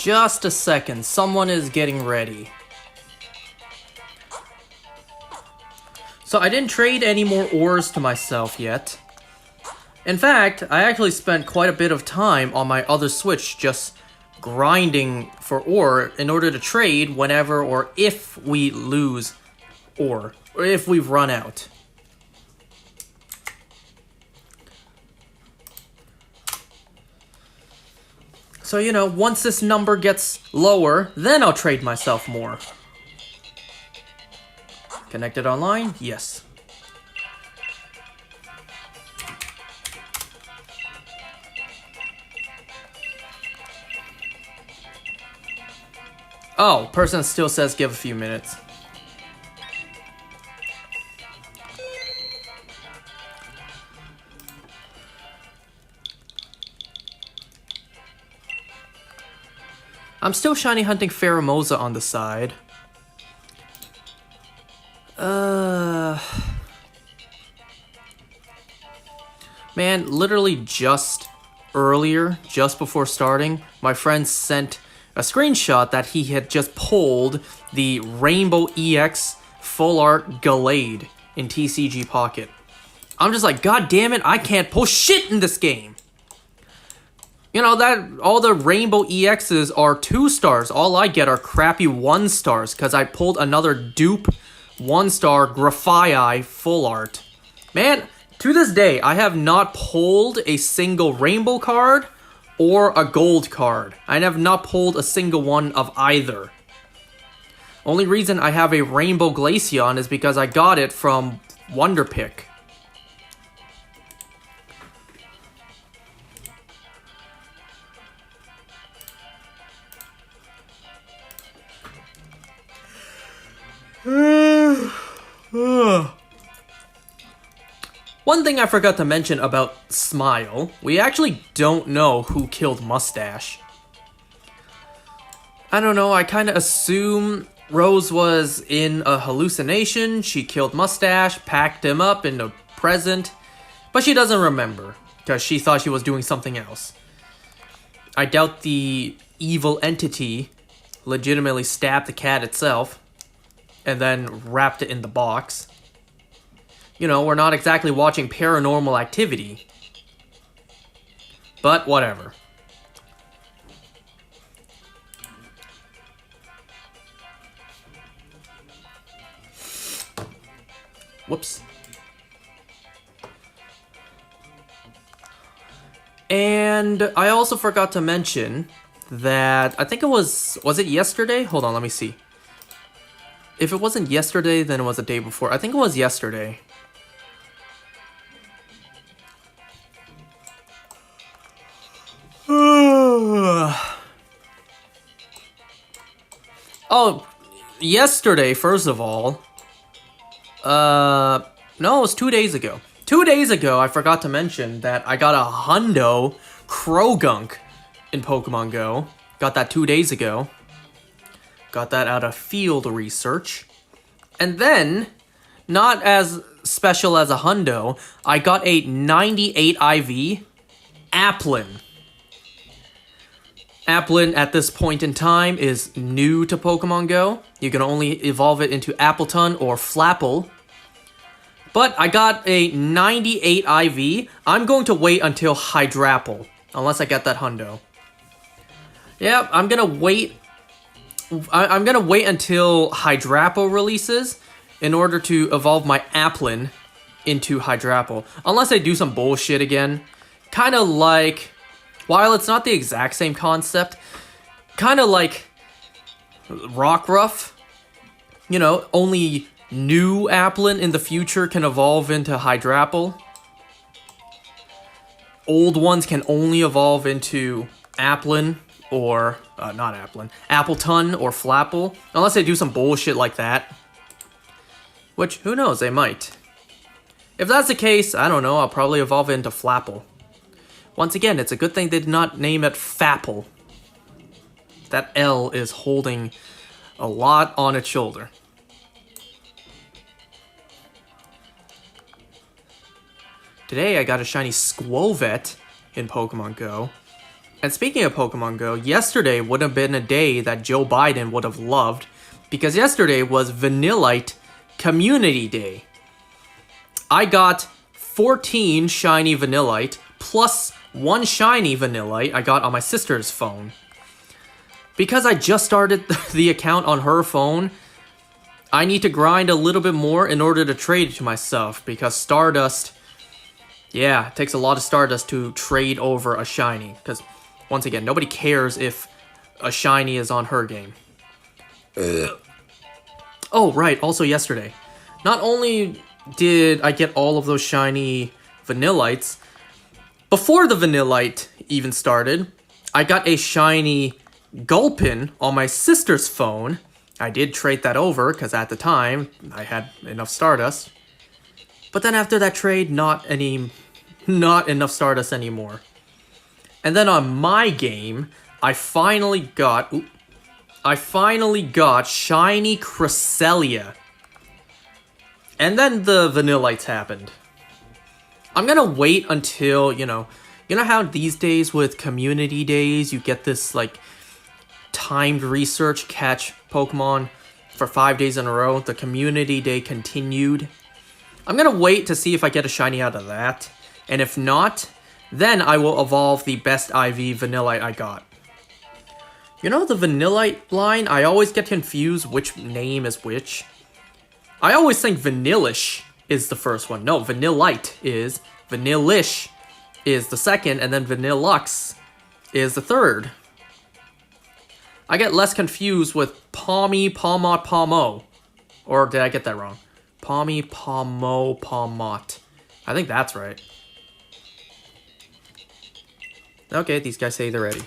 Just a second, someone is getting ready. So I didn't trade any more ores to myself yet. In fact, I actually spent quite a bit of time on my other Switch just grinding for ore in order to trade whenever or if we lose ore, or if we've run out. So, you know, once this number gets lower, then I'll trade myself more. Connected online? Yes. Oh, person still says give a few minutes. I'm still shiny hunting Pheromosa on the side. Man, literally just earlier, just before starting, my friend sent a screenshot that he had just pulled the Rainbow EX Full Art Gallade in TCG Pocket. I'm just like, god damn it, I can't pull shit in this game. You know, that all the Rainbow EXs are 2 stars. All I get are crappy 1 stars because I pulled another dupe 1-star Graphii Full Art. Man, to this day, I have not pulled a single Rainbow card or a Gold card. I have not pulled a single one of either. Only reason I have a Rainbow Glaceon is because I got it from Wonderpick. One thing I forgot to mention about Smile, we actually don't know who killed Mustache. I don't know, I kind of assume Rose was in a hallucination, she killed Mustache, packed him up in a present, but she doesn't remember, because she thought she was doing something else. I doubt the evil entity legitimately stabbed the cat itself, and then wrapped it in the box. You know, we're not exactly watching Paranormal Activity. But whatever. Whoops. And I also forgot to mention that, I think it was it yesterday? Hold on, let me see. If it wasn't yesterday, then it was the day before. I think it was yesterday. Oh, yesterday, first of all. No, it was 2 days ago. 2 days ago, I forgot to mention that I got a Hundo Krogunk in Pokemon Go. Got that 2 days ago. Got that out of field research. And then, not as special as a Hundo, I got a 98 IV Applin. Applin at this point in time is new to Pokemon Go. You can only evolve it into Appleton or Flapple. But I got a 98 IV. I'm going to wait until Hydrapple, unless I get that Hundo. Yeah, I'm gonna wait. I'm gonna wait until Hydrapple releases in order to evolve my Applin into Hydrapple. Unless I do some bullshit again. Kind of like, while it's not the exact same concept, kind of like Rockruff. You know, only new Applin in the future can evolve into Hydrapple. Old ones can only evolve into Applin or, not Applin, Appleton or Flapple. Unless they do some bullshit like that. Which, who knows, they might. If that's the case, I don't know, I'll probably evolve it into Flapple. Once again, it's a good thing they did not name it Fapple. That L is holding a lot on its shoulder. Today I got a shiny Squovet in Pokemon Go. And speaking of Pokemon Go, yesterday would have been a day that Joe Biden would have loved, because yesterday was Vanillite Community Day. I got 14 shiny Vanillite plus 1 shiny Vanillite I got on my sister's phone. Because I just started the account on her phone, I need to grind a little bit more in order to trade it to myself, because Stardust, yeah, it takes a lot of Stardust to trade over a shiny, because once again, nobody cares if a shiny is on her game. Oh, right, also yesterday. Not only did I get all of those shiny Vanillites, before the Vanillite even started, I got a shiny Gulpin on my sister's phone. I did trade that over, because at the time, I had enough Stardust. But then after that trade, not enough Stardust anymore. And then on my game, I finally got shiny Cresselia. And then the Vanillites happened. I'm gonna wait until, you know how these days with community days, you get this, like, timed research catch Pokemon for 5 days in a row. The community day continued. I'm gonna wait to see if I get a shiny out of that. And if not, then I will evolve the best IV Vanillite I got. You know the Vanillite line? I always get confused which name is which. I always think Vanillish is the first one. No, Vanillite is. Vanillish is the second, and then Vanillux is the third. I get less confused with Palmy, Palmot, Palmo. Or did I get that wrong? Palmy, Palmo, Palmot. I think that's right. Okay, these guys say they're ready.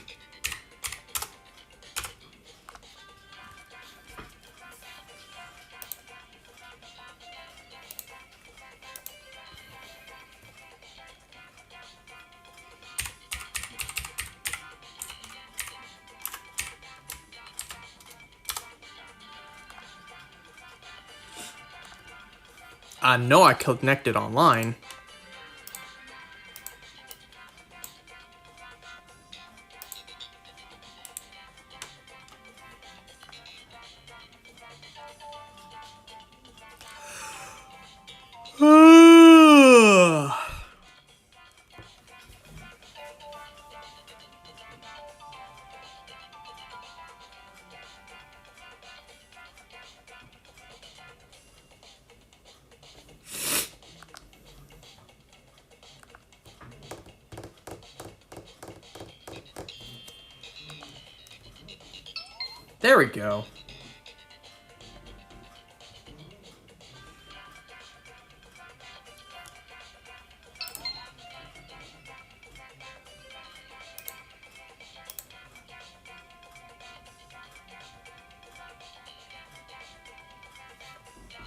I know I connected online. There we go.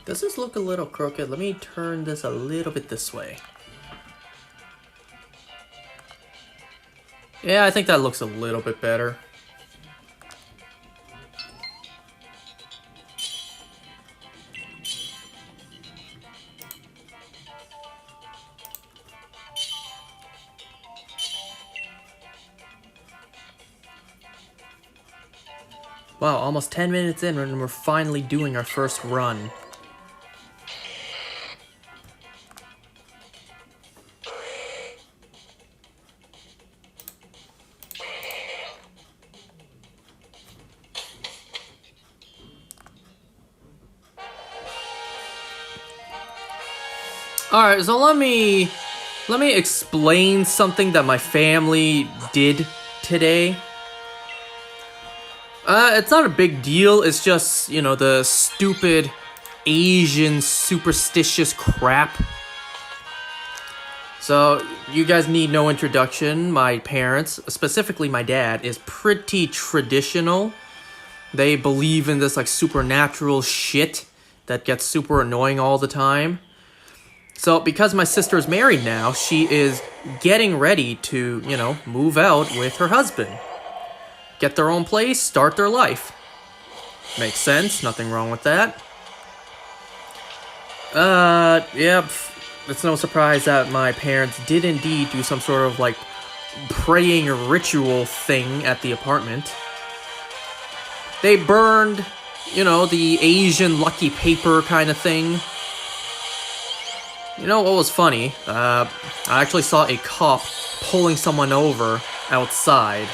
Does this look a little crooked? Let me turn this a little bit this way. Yeah, I think that looks a little bit better. Wow, almost 10 minutes in and we're finally doing our first run. Alright, so let me explain something that my family did today. It's not a big deal, it's just, you know, the stupid Asian superstitious crap. So, you guys need no introduction. My parents, specifically my dad, is pretty traditional. They believe in this, like, supernatural shit that gets super annoying all the time. So, because my sister is married now, she is getting ready to, you know, move out with her husband. Get their own place, start their life. Makes sense, nothing wrong with that. Yeah, it's no surprise that my parents did indeed do some sort of, like, praying ritual thing at the apartment. They burned, you know, the Asian lucky paper kind of thing. You know what was funny? I actually saw a cop pulling someone over outside.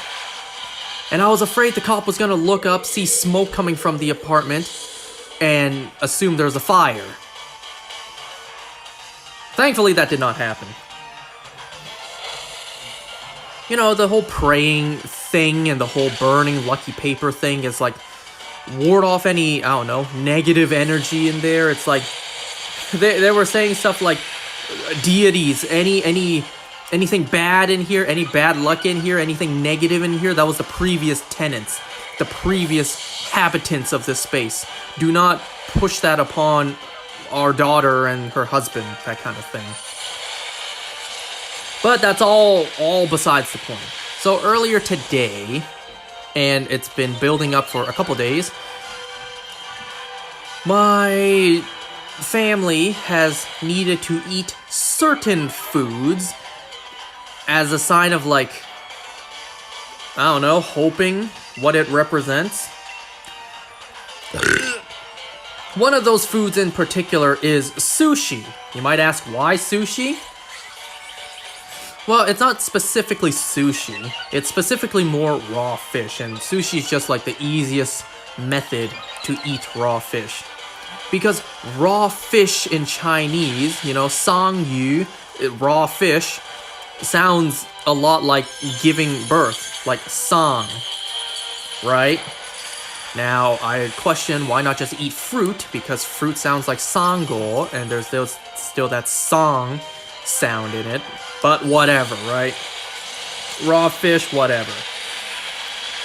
And I was afraid the cop was gonna look up, see smoke coming from the apartment, and assume there's a fire. Thankfully, that did not happen. You know, the whole praying thing and the whole burning lucky paper thing is like, ward off any, I don't know, negative energy in there. It's like, they were saying stuff like, deities, anything bad in here, any bad luck in here, anything negative in here, that was the previous tenants, the previous habitants of this space. Do not push that upon our daughter and her husband, that kind of thing. But that's all besides the point. So earlier today, and it's been building up for a couple days, my family has needed to eat certain foods as a sign of, like, I don't know, hoping what it represents. One of those foods in particular is sushi. You might ask, why sushi? Well, it's not specifically sushi. It's specifically more raw fish, and sushi is just like the easiest method to eat raw fish. Because raw fish in Chinese, you know, sang yu, raw fish, sounds a lot like giving birth, like sang, right? Now, I question why not just eat fruit, because fruit sounds like sango, and there's still that song sound in it. But whatever, right? Raw fish, whatever.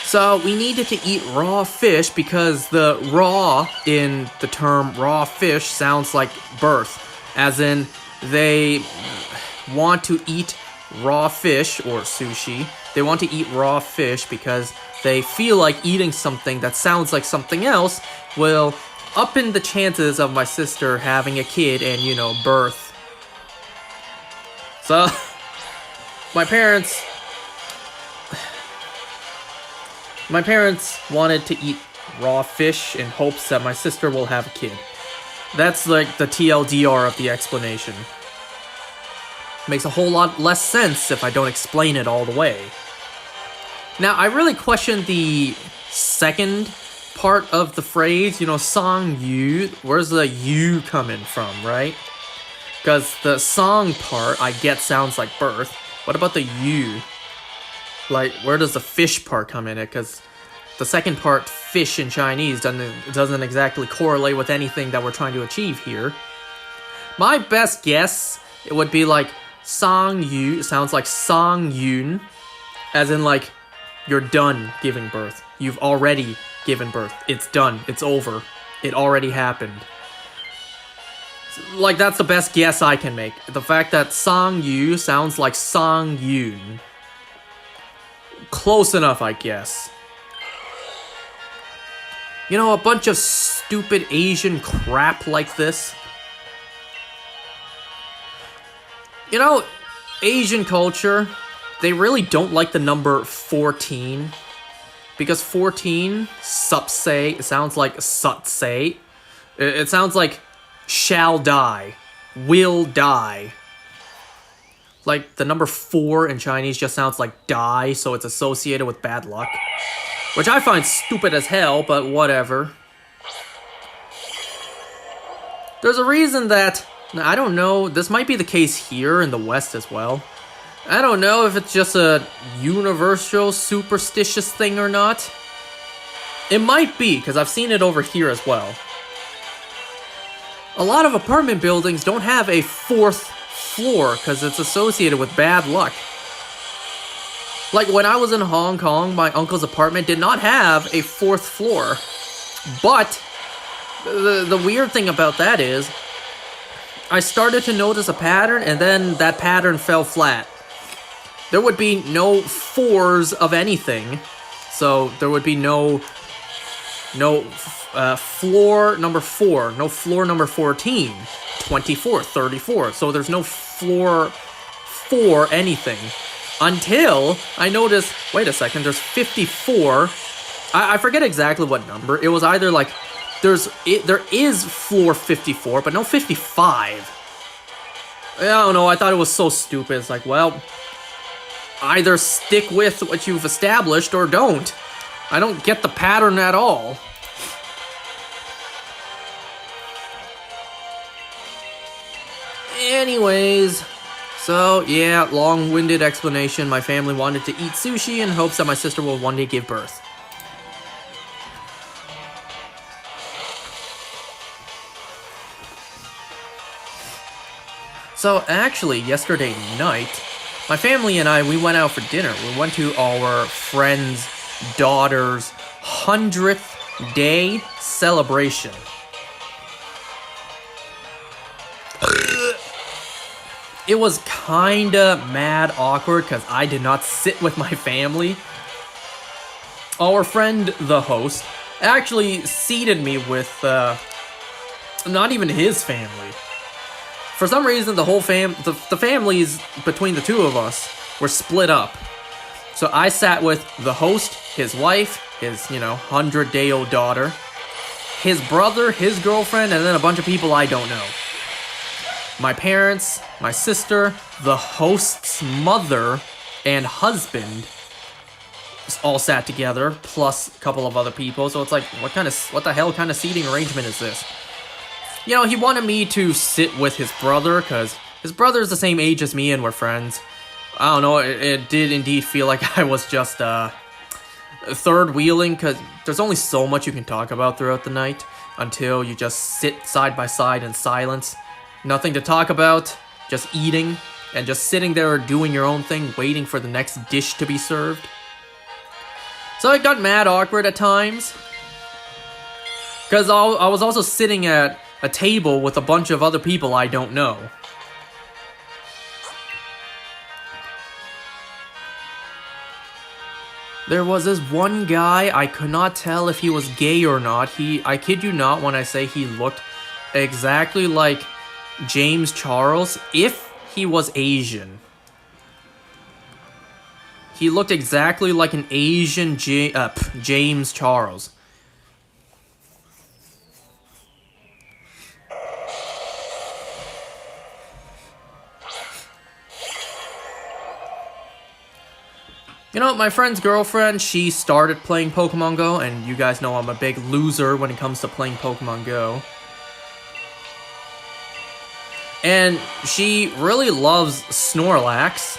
So we needed to eat raw fish because the raw in the term raw fish sounds like birth. As in, they want to eat raw fish, or sushi. They want to eat raw fish because they feel like eating something that sounds like something else will up in the chances of my sister having a kid and, you know, birth. So, my parents wanted to eat raw fish in hopes that my sister will have a kid. That's like the TLDR of the explanation. Makes a whole lot less sense if I don't explain it all the way. Now, I really question the second part of the phrase, you know, sang yu. Where's the yu coming from, right? Because the song part, I get, sounds like birth. What about the yu? Like, where does the fish part come in it? Because the second part, fish in Chinese, doesn't exactly correlate with anything that we're trying to achieve here. My best guess, it would be like, sang yu sounds like sang yun, as in like, you're done giving birth. You've already given birth. It's done. It's over. It already happened. Like, that's the best guess I can make. The fact that sang yu sounds like sang yun. Close enough, I guess. You know, a bunch of stupid Asian crap like this. You know, Asian culture, they really don't like the number 14. Because 14, supsei, it sounds like sutsei. It sounds like shall die, will die. Like, the number 4 in Chinese just sounds like die, so it's associated with bad luck. Which I find stupid as hell, but whatever. There's a reason that, I don't know, this might be the case here in the West as well. I don't know if it's just a universal superstitious thing or not. It might be, because I've seen it over here as well. A lot of apartment buildings don't have a 4th floor because it's associated with bad luck. Like, when I was in Hong Kong, my uncle's apartment did not have a 4th floor. But the weird thing about that is, I started to notice a pattern, and then that pattern fell flat. There would be no 4s of anything, so there would be no floor number 4, no floor number 14, 24, 34. So there's no floor for anything Until I noticed, wait a second, there's 54. I forget exactly what number. It was either like, there is floor 54, but no 55. I don't know, I thought it was so stupid. It's like, well, either stick with what you've established or don't. I don't get the pattern at all. Anyways, so yeah, long-winded explanation. My family wanted to eat sushi in hopes that my sister will one day give birth. So actually, yesterday night, my family and I, we went out for dinner. We went to our friend's daughter's 100th day celebration. It was kinda mad awkward because I did not sit with my family. Our friend, the host, actually seated me with, not even his family. For some reason, the whole the families between the two of us were split up. So I sat with the host, his wife, his, 100-day-old daughter, his brother, his girlfriend, and then a bunch of people I don't know. My parents, my sister, the host's mother, and husband all sat together, plus a couple of other people. So it's like, what the hell kind of seating arrangement is this? He wanted me to sit with his brother, because his brother's the same age as me and we're friends. I don't know, it did indeed feel like I was just, third wheeling, because there's only so much you can talk about throughout the night, until you just sit side by side in silence. Nothing to talk about, just eating, and just sitting there doing your own thing, waiting for the next dish to be served. So it got mad awkward at times, because I was also sitting at a table with a bunch of other people I don't know. There was this one guy, I could not tell if he was gay or not. I kid you not when I say he looked exactly like James Charles if he was Asian. He looked exactly like an Asian James Charles. My friend's girlfriend, she started playing Pokemon Go, and you guys know I'm a big loser when it comes to playing Pokemon Go. And she really loves Snorlax.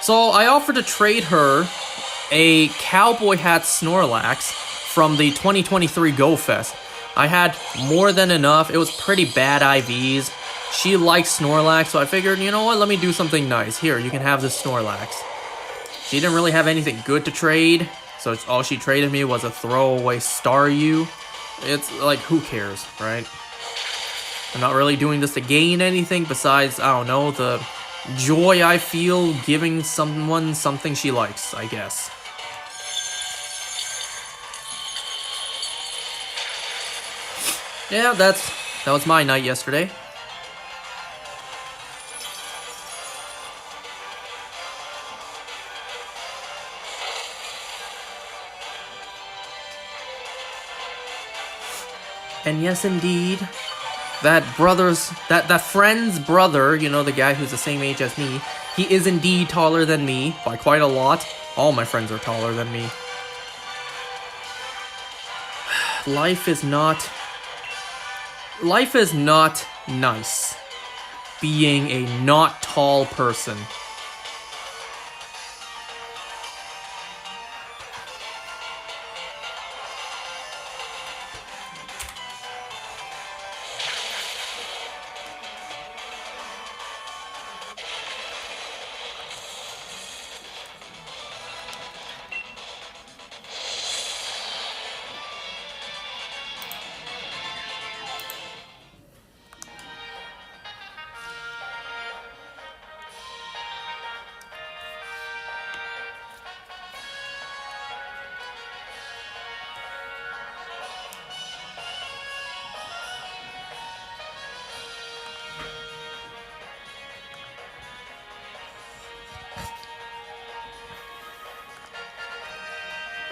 So I offered to trade her a cowboy hat Snorlax from the 2023 Go Fest. I had more than enough. It was pretty bad IVs. She likes Snorlax, so I figured, you know what, let me do something nice. Here, you can have this Snorlax. She didn't really have anything good to trade, so all she traded me was a throwaway Staryu. It's like, who cares, right? I'm not really doing this to gain anything besides, I don't know, the joy I feel giving someone something she likes, I guess. Yeah, that was my night yesterday. And yes, indeed, that friend's brother, the guy who's the same age as me, he is indeed taller than me by quite a lot. All my friends are taller than me. Life is not nice being a not tall person.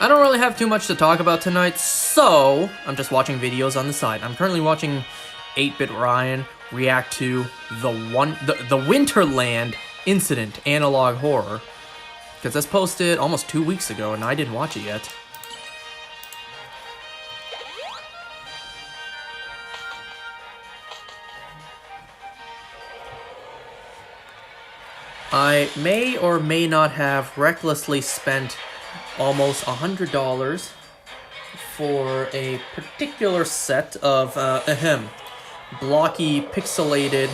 I don't really have too much to talk about tonight, so I'm just watching videos on the side. I'm currently watching 8-Bit Ryan react to the Winterland Incident Analog Horror, because that's posted almost 2 weeks ago and I didn't watch it yet. I may or may not have recklessly spent almost $100 for a particular set of blocky, pixelated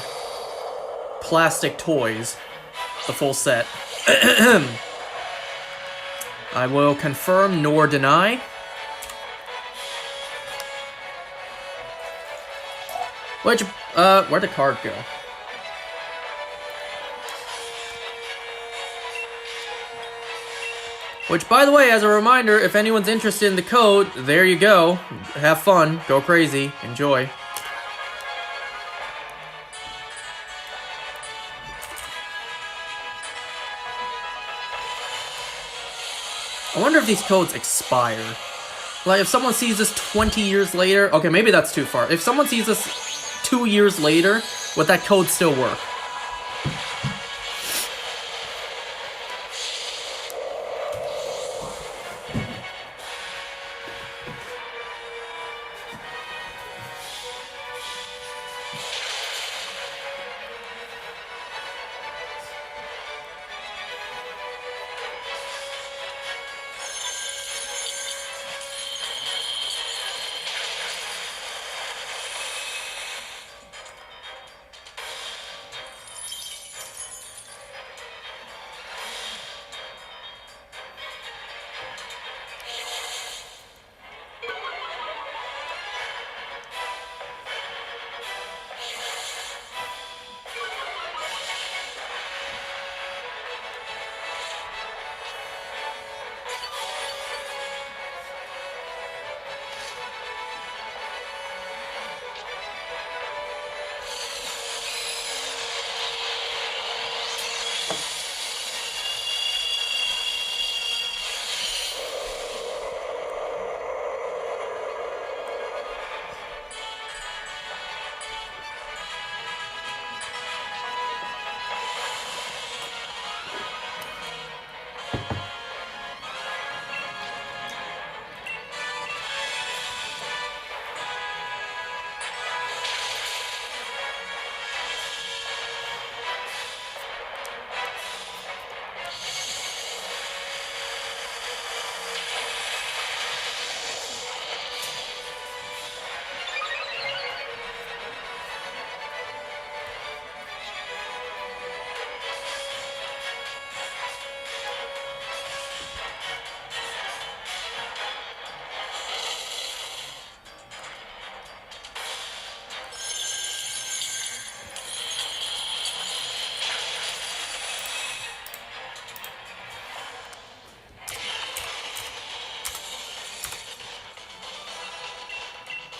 plastic toys, the full set. I will confirm nor deny. Which, where'd the card go? Which, by the way, as a reminder, if anyone's interested in the code, there you go. Have fun, go crazy, enjoy. I wonder if these codes expire. Like, if someone sees this 20 years later... Okay, maybe that's too far. If someone sees this 2 years later, would that code still work?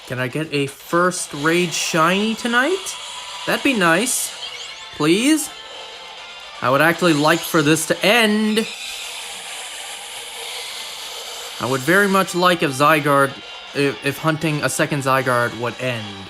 Can I get a first Rage Shiny tonight? That'd be nice. Please? I would actually like for this to end. I would very much like if Zygarde, if hunting a second Zygarde would end.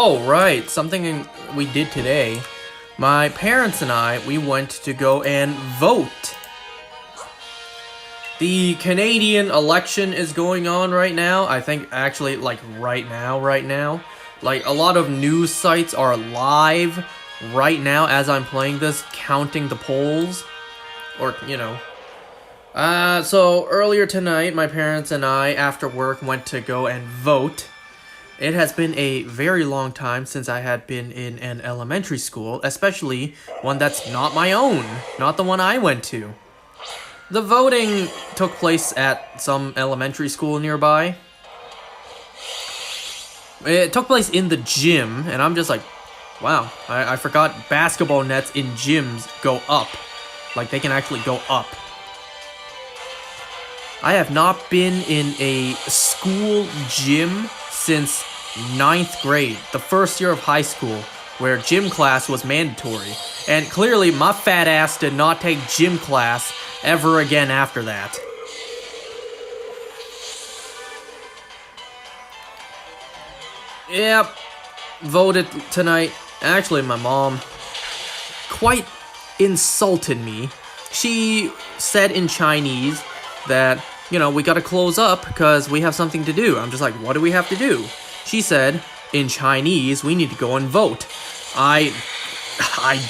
Oh, right. Something we did today. My parents and I, we went to go and vote. The Canadian election is going on right now. I think actually like right now. Like a lot of news sites are live right now as I'm playing this, counting the polls. Or, you know. So earlier tonight, my parents and I, after work, went to go and vote. It has been a very long time since I had been in an elementary school, especially one that's not my own, not the one I went to. The voting took place at some elementary school nearby. It took place in the gym, and I'm just like, wow, I forgot basketball nets in gyms go up. Like, they can actually go up. I have not been in a school gym since 9th grade, the first year of high school, where gym class was mandatory. And clearly, my fat ass did not take gym class ever again after that. Yep, voted tonight. Actually, my mom quite insulted me. She said in Chinese that, you know, we gotta close up because we have something to do. I'm just like, what do we have to do? She said, in Chinese, we need to go and vote. I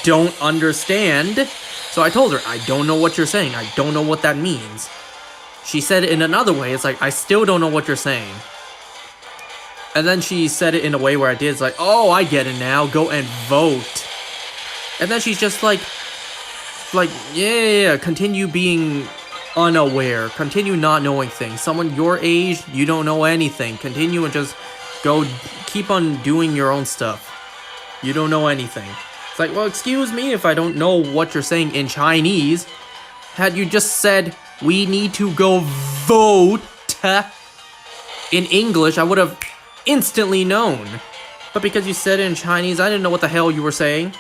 don't understand. So I told her, I don't know what you're saying. I don't know what that means. She said it in another way. It's like, I still don't know what you're saying. And then she said it in a way where I did. It's like, oh, I get it now. Go and vote. And then she's just like, yeah, continue being unaware. Continue not knowing things. Someone your age, you don't know anything. Continue and just go, keep on doing your own stuff. You don't know anything. It's like, well, excuse me if I don't know what you're saying in Chinese. Had you just said, we need to go vote in English, I would have instantly known. But because you said it in Chinese, I didn't know what the hell you were saying.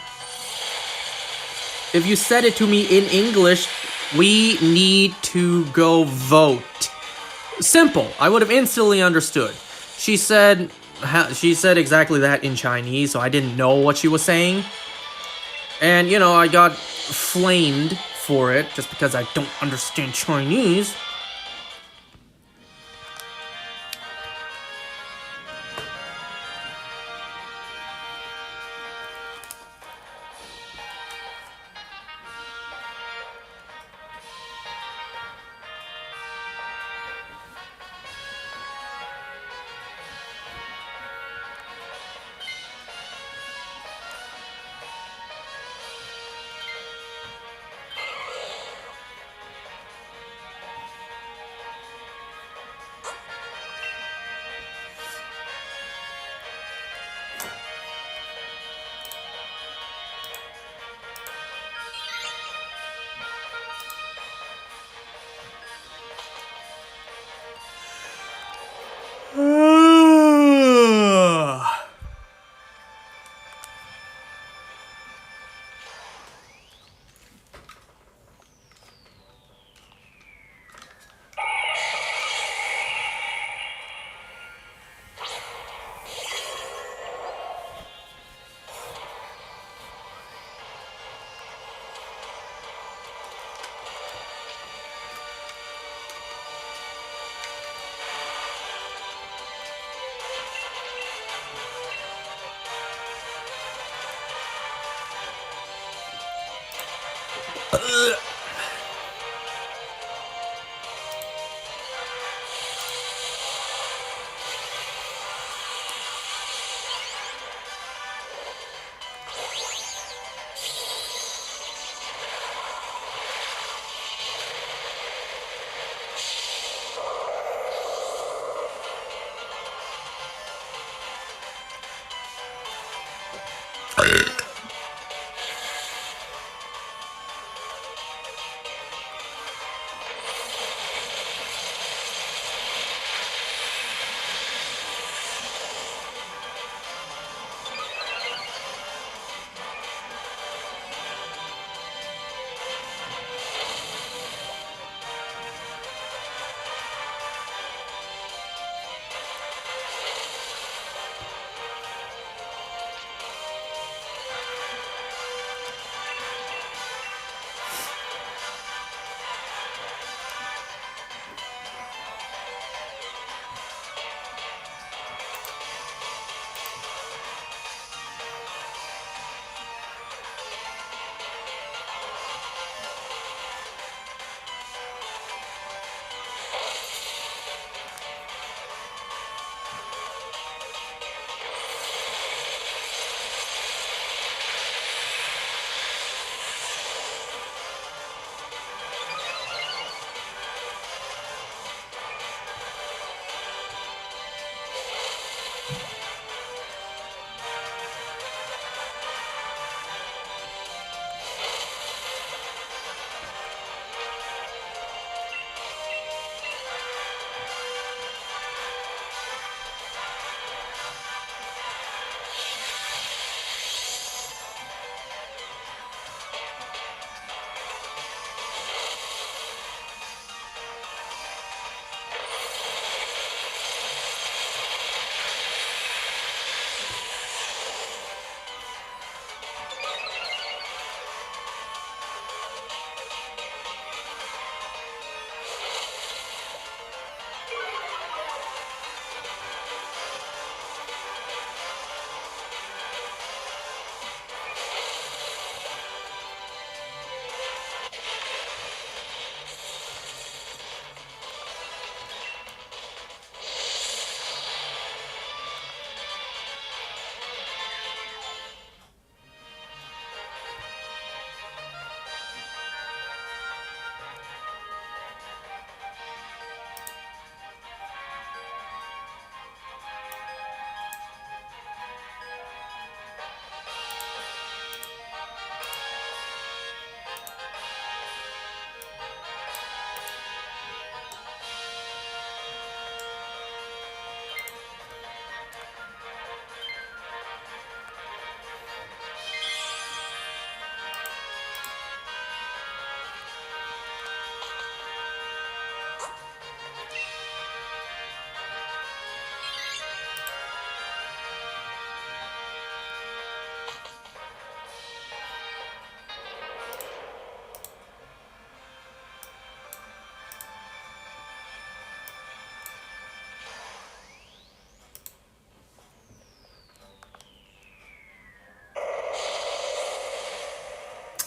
If you said it to me in English, we need to go vote. Simple. I would have instantly understood. She said exactly that in Chinese, so I didn't know what she was saying. And, you know, I got flamed for it just because I don't understand Chinese.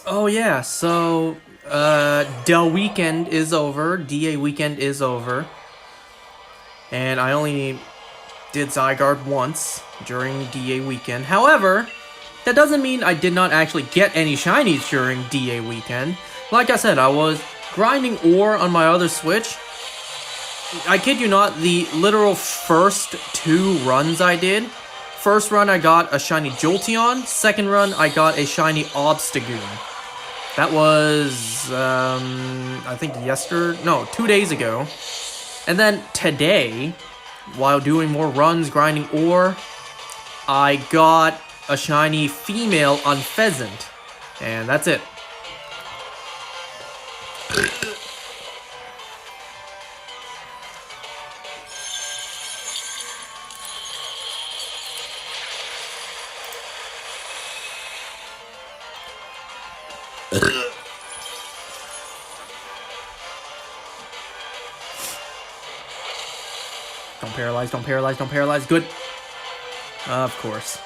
Oh yeah, so the weekend is over. DA weekend is over. And I only did Zygarde once during DA weekend. However, that doesn't mean I did not actually get any shinies during DA weekend. Like I said, I was grinding ore on my other Switch. I kid you not, the literal first 2 runs I did. First run I got a shiny Jolteon. Second run I got a shiny Obstagoon. That was, I think 2 days ago. And then today, while doing more runs, grinding ore, I got a shiny female Unpheasant. And that's it. Don't paralyze, don't paralyze, don't paralyze. Good. Of course.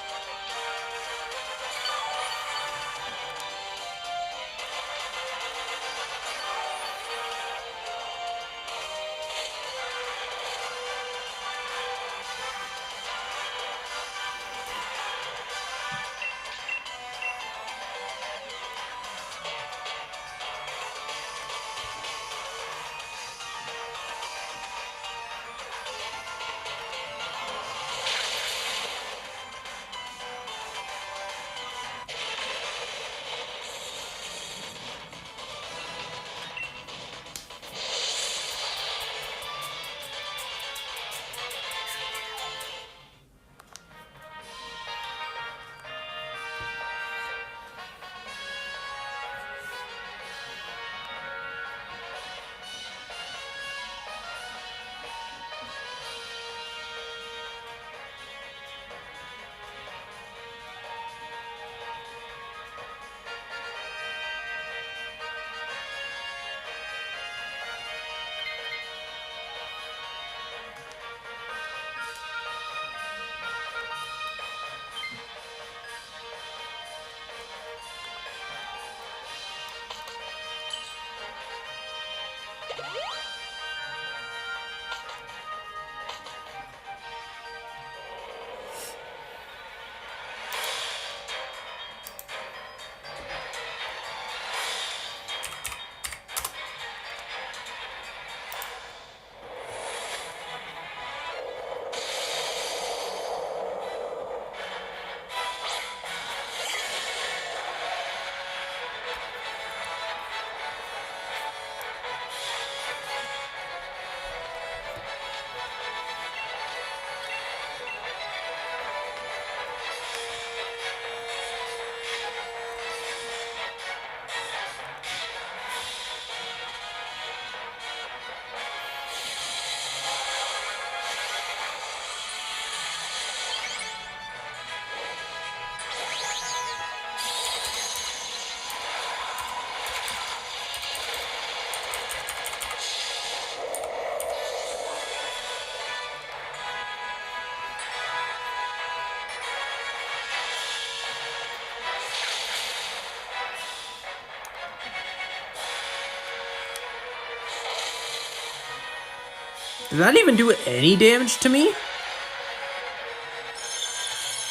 Did that even do any damage to me?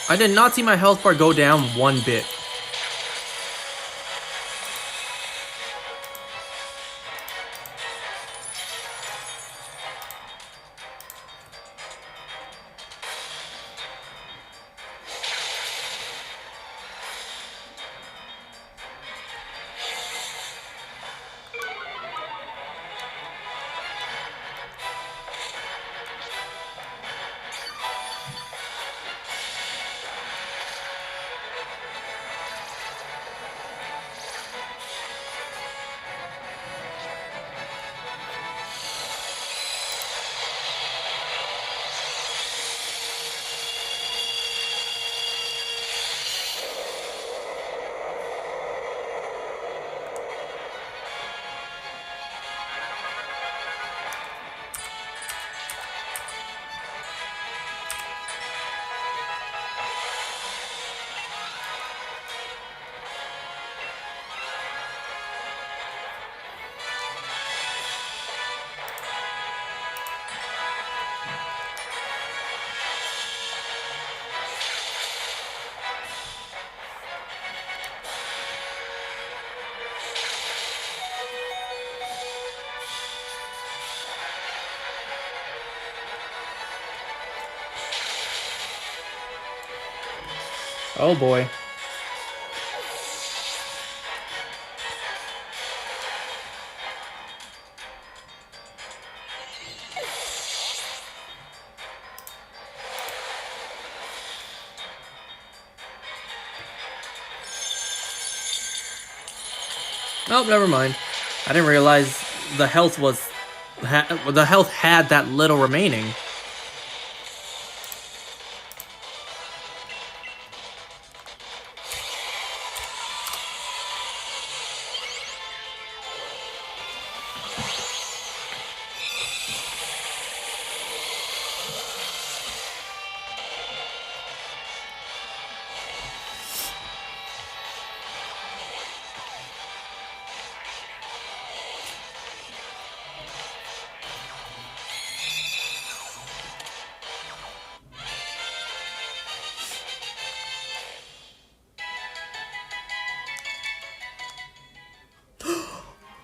I did not see my health bar go down one bit. Oh boy. Oh, never mind. I didn't realize the health was the health had that little remaining.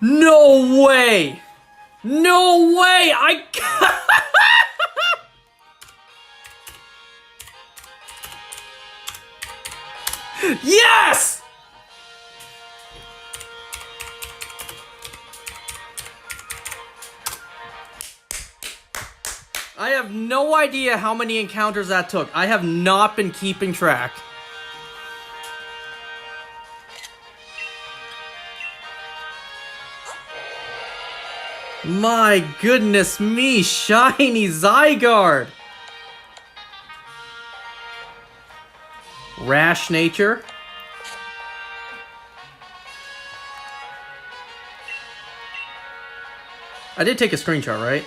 No way! No way! Yes! I have no idea how many encounters that took. I have not been keeping track. My goodness me, shiny Zygarde! Rash nature. I did take a screenshot, right?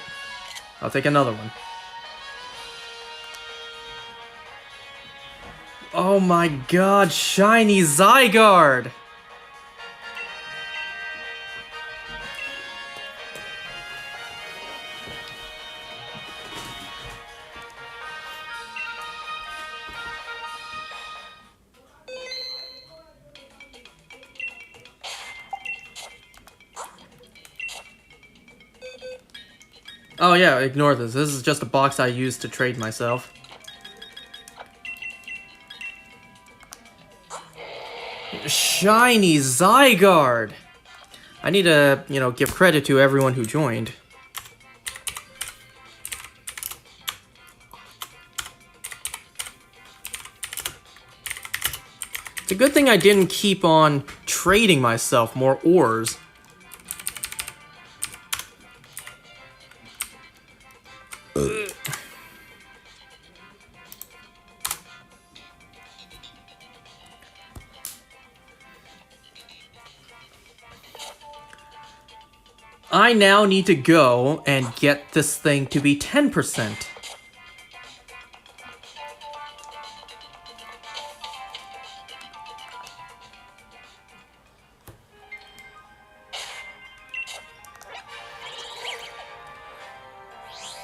I'll take another one. Oh my god, shiny Zygarde! Oh yeah, ignore this. This is just a box I used to trade myself. Shiny Zygarde! I need to, give credit to everyone who joined. It's a good thing I didn't keep on trading myself more ores. I now need to go and get this thing to be 10%.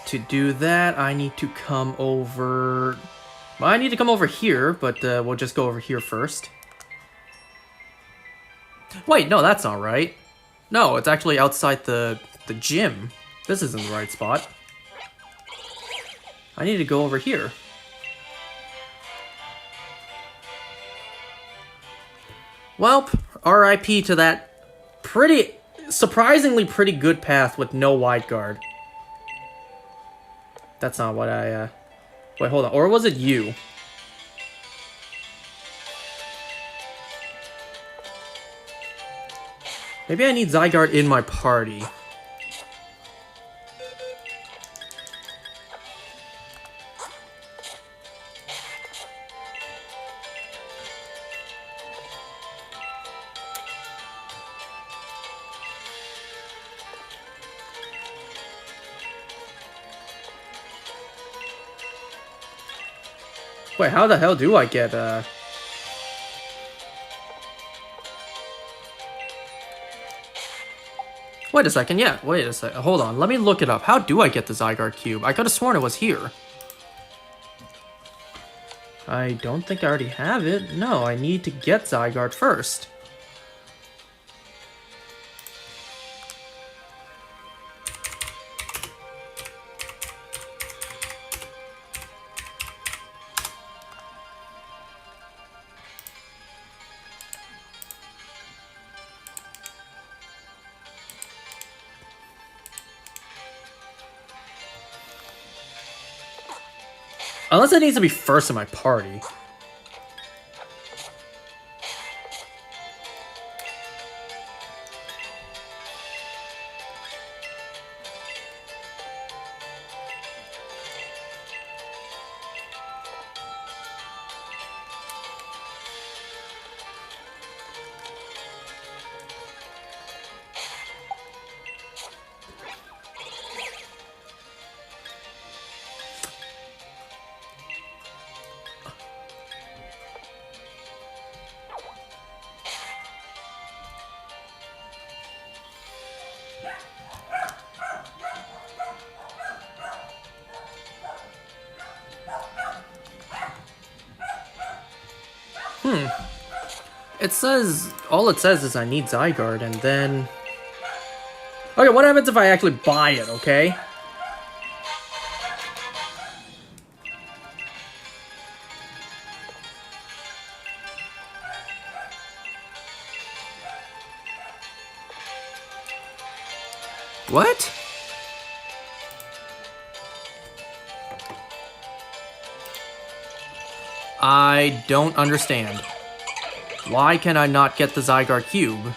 To do that, I need to come over... Well, I need to come over here, but we'll just go over here first. Wait, no, that's not right. No, it's actually outside the gym. This isn't the right spot. I need to go over here. Well, RIP to that surprisingly pretty good path with no wide guard. That's not what I, Wait, hold on. Or was it you? Maybe I need Zygarde in my party. Wait, how the hell do I get, Wait a second, yeah, wait a second. Hold on, let me look it up. How do I get the Zygarde cube? I could have sworn it was here. I don't think I already have it. No, I need to get Zygarde first. Unless it needs to be first in my party. It says, all it says is I need Zygarde, and then... Okay, what happens if I actually buy it, okay? What? I don't understand. Why can I not get the Zygarde Cube?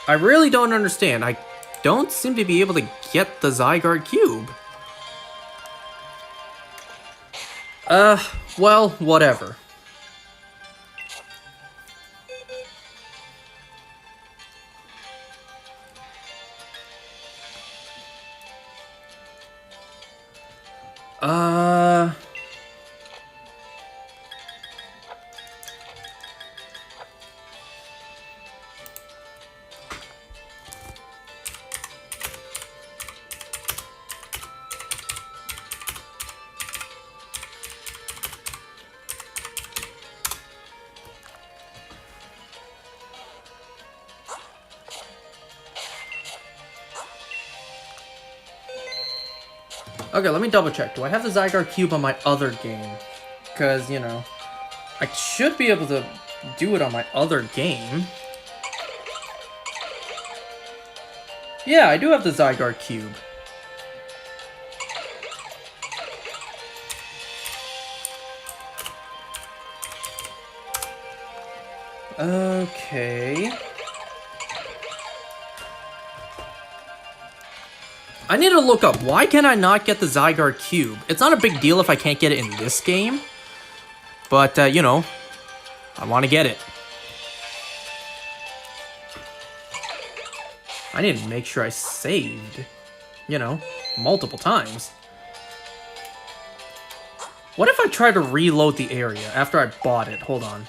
I really don't understand. I don't seem to be able to get the Zygarde Cube. Well, whatever. Okay, let me double check. Do I have the Zygarde Cube on my other game? Because, you know, I should be able to do it on my other game. Yeah, I do have the Zygarde Cube. Okay. I need to look up, why can I not get the Zygarde Cube? It's not a big deal if I can't get it in this game. But, you know, I want to get it. I need to make sure I saved, you know, multiple times. What if I try to reload the area after I bought it? Hold on.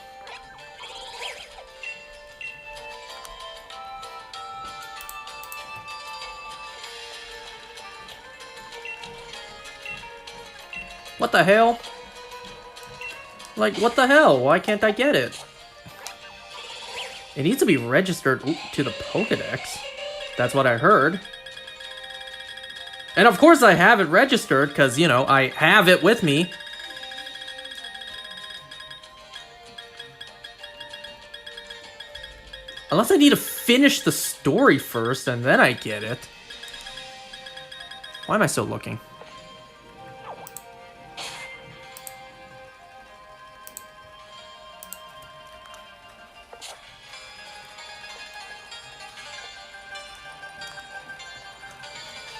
What the hell? Like, what the hell? Why can't I get it? It needs to be registered to the Pokédex. That's what I heard. And of course I have it registered, because, you know, I have it with me. Unless I need to finish the story first, and then I get it. Why am I still looking?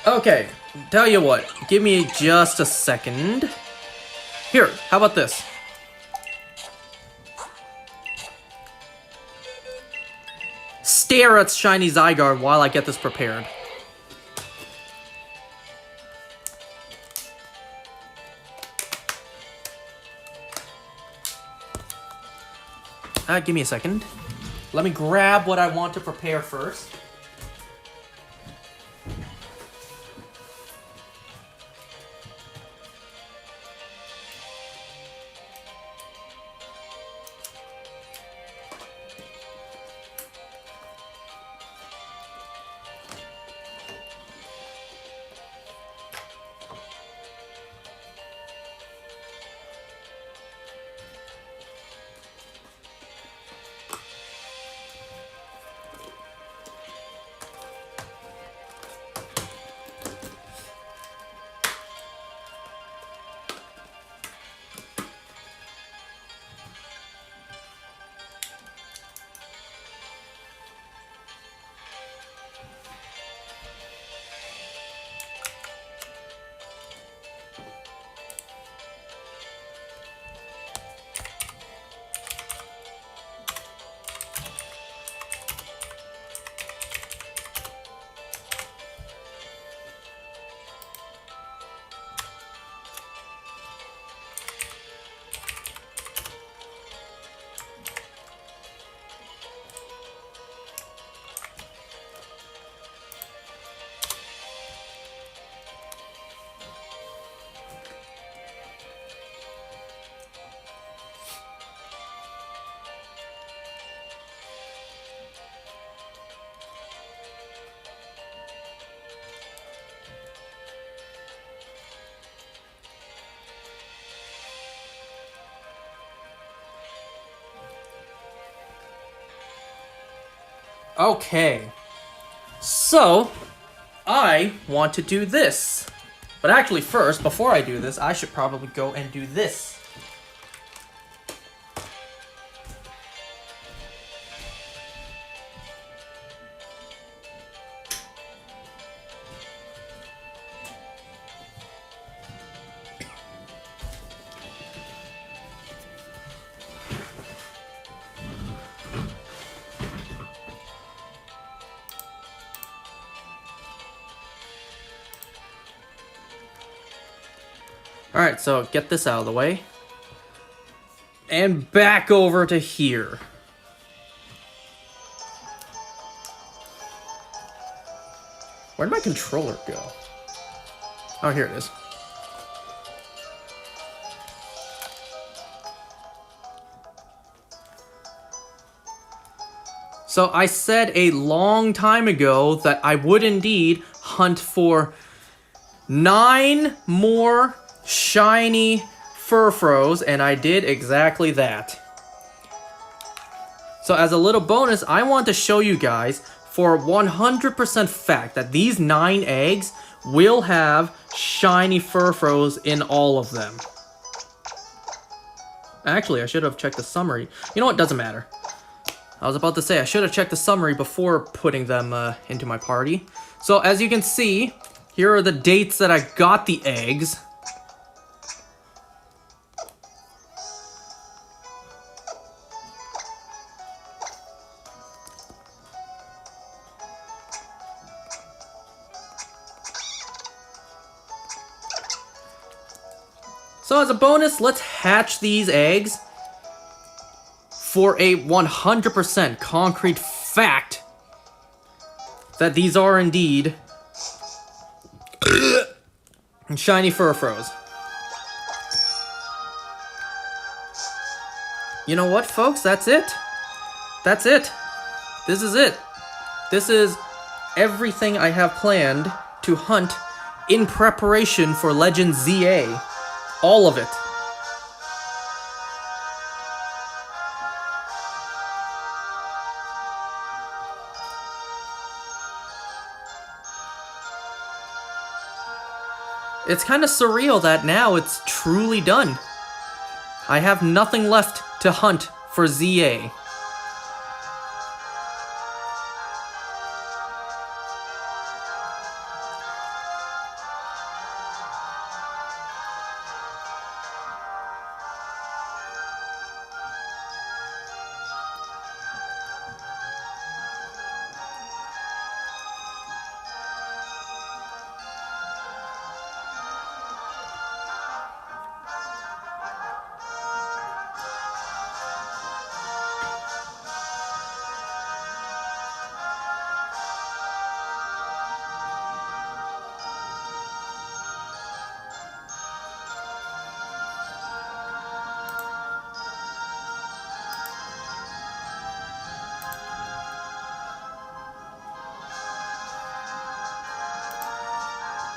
Okay, tell you what, give me just a second. Here, how about this? Stare at shiny Zygarde while I get this prepared. Give me a second. Let me grab what I want to prepare first. Okay, so I want to do this. But actually first, before I do this, I should probably go and do this. Alright, so get this out of the way. And back over to here. Where'd my controller go? Oh, here it is. So I said a long time ago that I would indeed hunt for 9 more shiny Furfros, and I did exactly that. So as a little bonus, I want to show you guys for 100% fact that these 9 eggs will have shiny Furfros in all of them. Actually, I should have checked the summary. You know what? Doesn't matter. I was about to say, I should have checked the summary before putting them into my party. So as you can see, here are the dates that I got the eggs. So as a bonus, let's hatch these eggs for a 100% concrete fact that these are indeed shiny Furfros. You know what, folks? That's it. That's it. This is it. This is everything I have planned to hunt in preparation for Legend ZA. All of it. It's kind of surreal that now it's truly done. I have nothing left to hunt for ZA.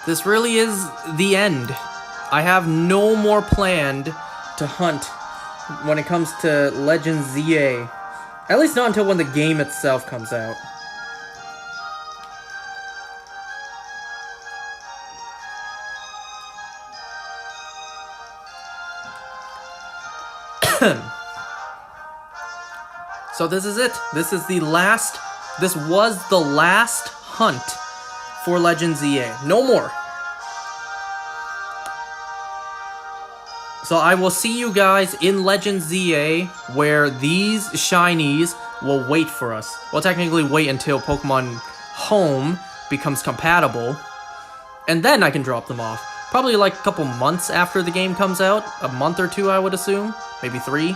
This really is the end. I have no more planned to hunt when it comes to Legends ZA. At least not until when the game itself comes out. So this is it. This was the last hunt for Legends ZA. No more. So I will see you guys in Legends ZA, where these shinies will wait for us. Well, technically wait until Pokemon Home becomes compatible, and then I can drop them off. Probably like a couple months after the game comes out. A month or two, I would assume. Maybe 3.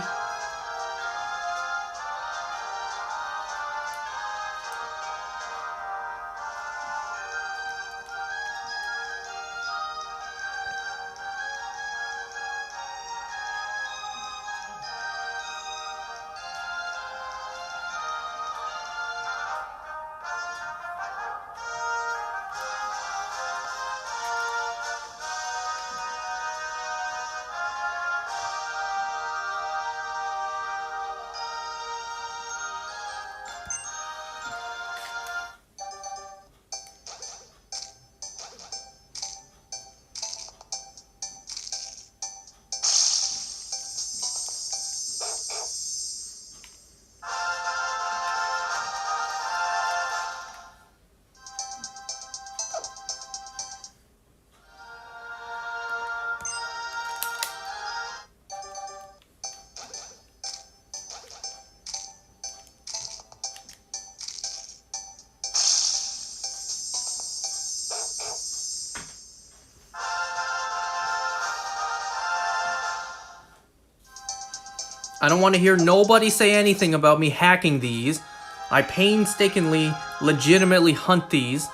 I don't want to hear nobody say anything about me hacking these. I painstakingly, legitimately hunt these.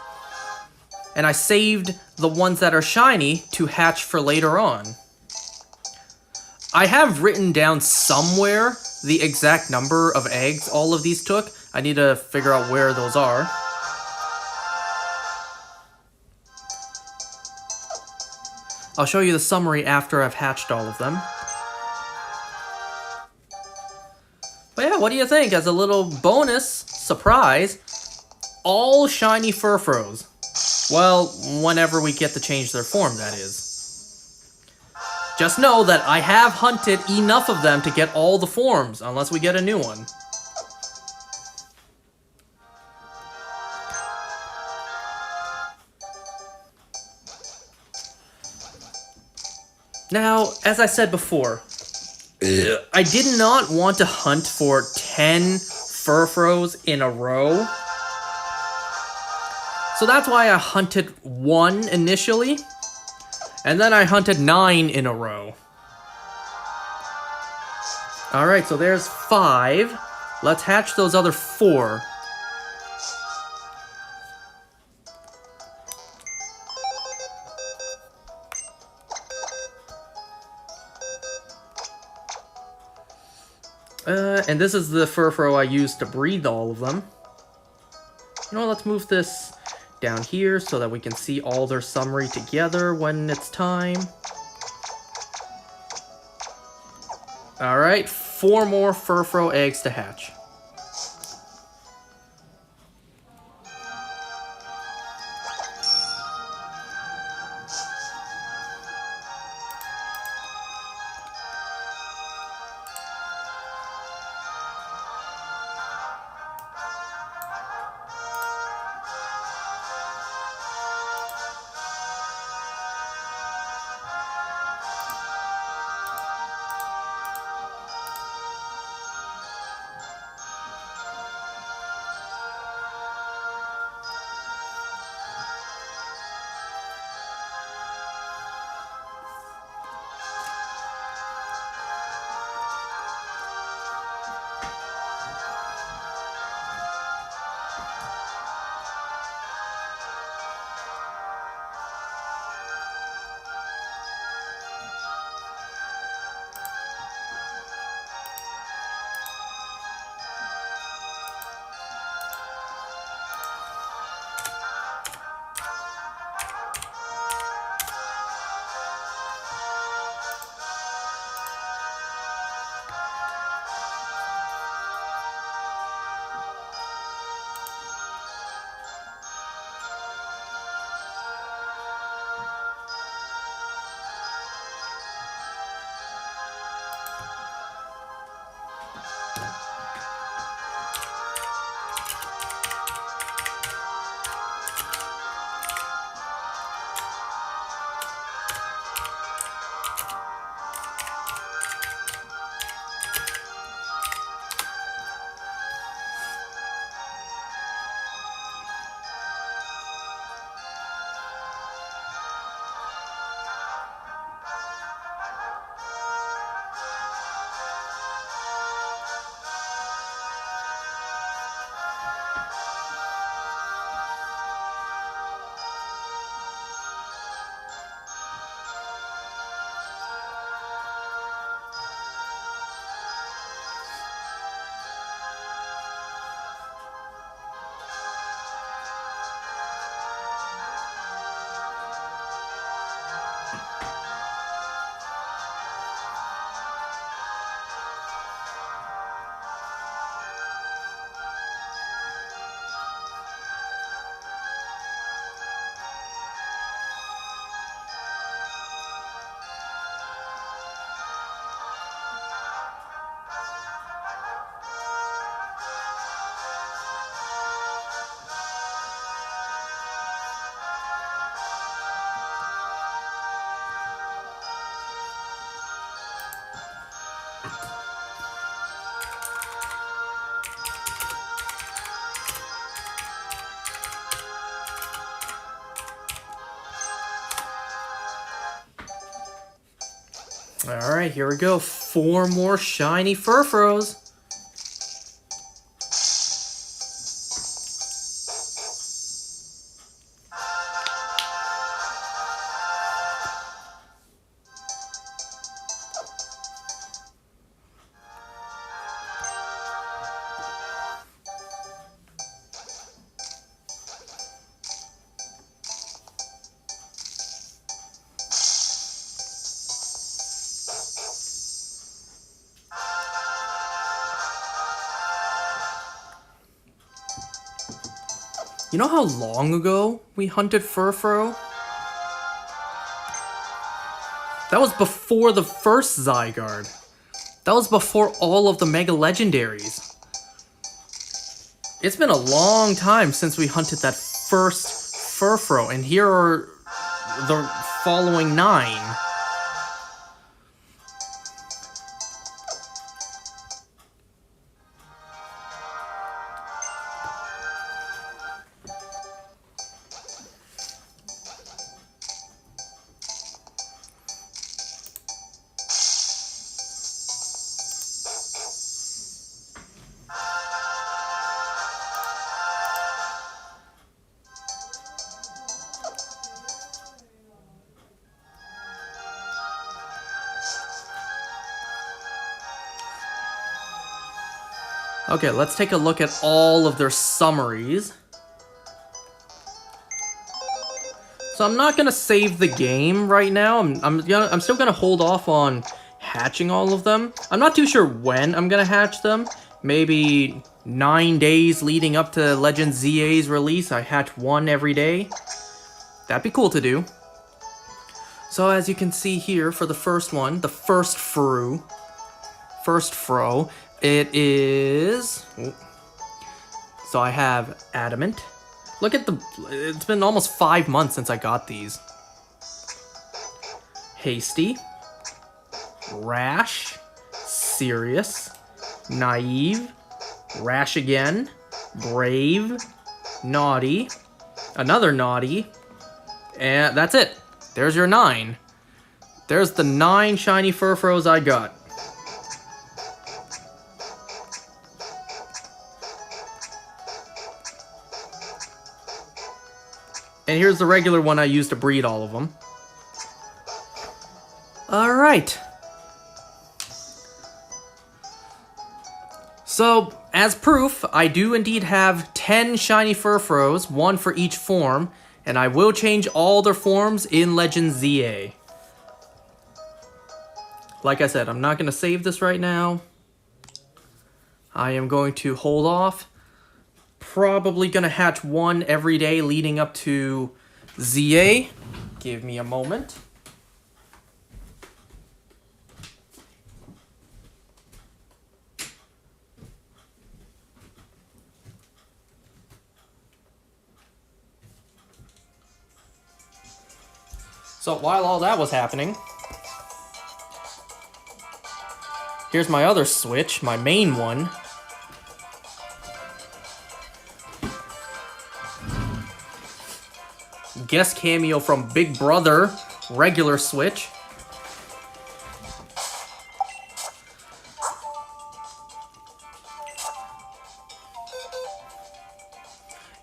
And I saved the ones that are shiny to hatch for later on. I have written down somewhere the exact number of eggs all of these took. I need to figure out where those are. I'll show you the summary after I've hatched all of them. But yeah, what do you think? As a little bonus surprise, all shiny Furfros. Well, whenever we get to change their form, that is. Just know that I have hunted enough of them to get all the forms, unless we get a new one. Now, as I said before, I did not want to hunt for 10 Furfros in a row. So that's why I hunted 1 initially, and then I hunted 9 in a row. Alright, so there's 5. Let's hatch those other 4. And this is the Furfro I used to breed all of them. You know, let's move this down here so that we can see all their summary together when it's time. Alright, 4 more Furfro eggs to hatch. Alright, here we go. 4 more shiny Furfros. You know how long ago we hunted Furfro? That was before the first Zygarde. That was before all of the Mega Legendaries. It's been a long time since we hunted that first Furfro, and here are the following 9. Okay, let's take a look at all of their summaries. So I'm not gonna save the game right now. I'm still gonna hold off on hatching all of them. I'm not too sure when I'm gonna hatch them. Maybe 9 days leading up to Legend ZA's release. I hatch 1 every day. That'd be cool to do. So as you can see here, for the first one, the first Fro, it is... So I have Adamant. Look at the... It's been almost 5 months since I got these. Hasty. Rash. Serious. Naive. Rash again. Brave. Naughty. Another Naughty. And that's it. There's your 9. There's the 9 shiny Furfros I got. And here's the regular one I used to breed all of them. Alright. So, as proof, I do indeed have 10 shiny Furfros, 1 for each form, and I will change all their forms in Legend ZA. Like I said, I'm not going to save this right now. I am going to hold off. Probably gonna hatch 1 every day leading up to ZA. Give me a moment. So while all that was happening, here's my other switch, my main one. Guest cameo from Big Brother, regular switch.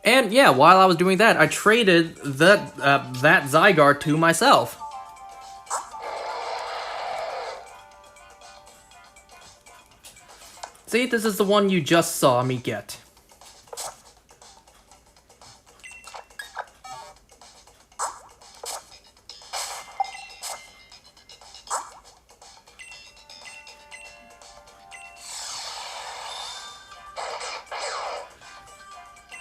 And yeah, while I was doing that, I traded that Zygarde to myself. See, this is the one you just saw me get.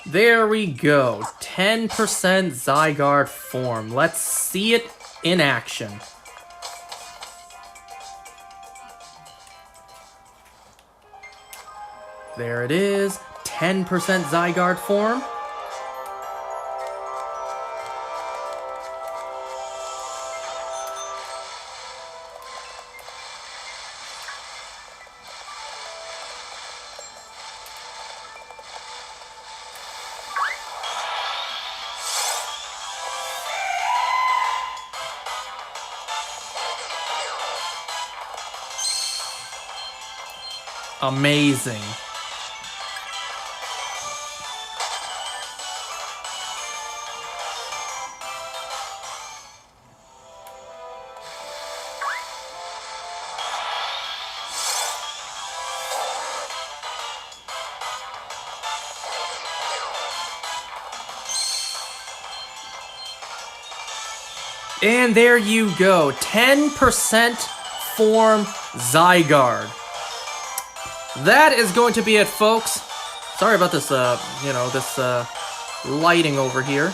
There we go, 10% Zygarde form. Let's see it in action. There it is, 10% Zygarde form. Amazing. And there you go, 10% form Zygarde. That is going to be it, folks. Sorry about this, this lighting over here.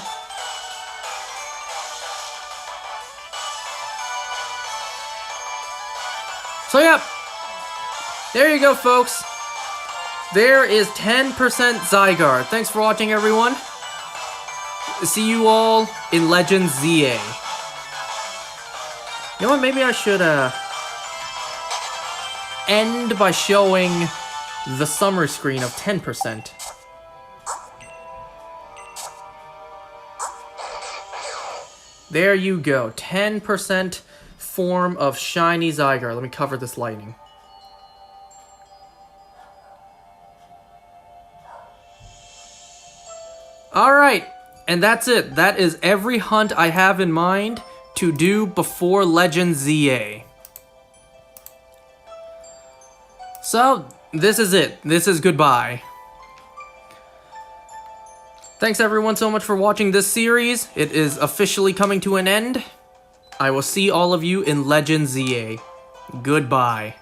So yeah, there you go, folks. There is 10% Zygarde. Thanks for watching, everyone. See you all in Legends ZA. You know what, maybe I should end by showing the summary screen of 10%. There you go, 10% form of shiny Zygarde. Let me cover this lighting. Alright, and that's it. That is every hunt I have in mind to do before Legends ZA. So, this is it. This is goodbye. Thanks everyone so much for watching this series. It is officially coming to an end. I will see all of you in Legends ZA. Goodbye.